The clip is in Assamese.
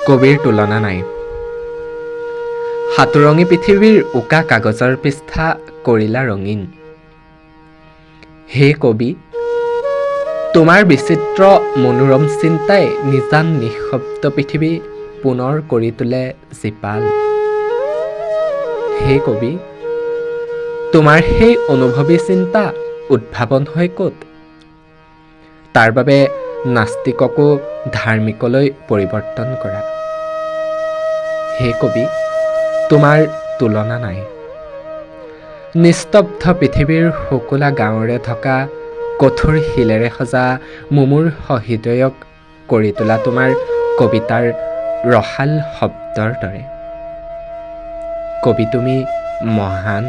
কবিৰ তুলনা নাই। সাতুৰঙী পৃথিৱীৰ উকা কাগজৰ পৃষ্ঠা কৰিলা ৰঙীন। হে কবি, তোমাৰ বিচিত্ৰ মনোৰম চিন্তাই নিজান নিঃশব্দ পৃথিৱী পুনৰ কৰি তোলে জীপাল। হে কবি, তোমাৰ সেই অনুভৱী চিন্তা উদ্ভাৱন হয় ক'ত? তাৰ বাবে নাস্তিককো ধাৰ্মিকলৈ পৰিৱৰ্তন কৰা। হে কবি, তোমাৰ তুলনা নাই। নিস্তব্ধ পৃথিৱীৰ শুকুলা গাঁৱৰে থকা কঠোৰ শিলেৰে সজা মুমূৰ্ষ হৃদয়ক কৰি তোলা তোমাৰ কবিতাৰ ৰসাল শব্দৰ দৰে। কবি তুমি মহান।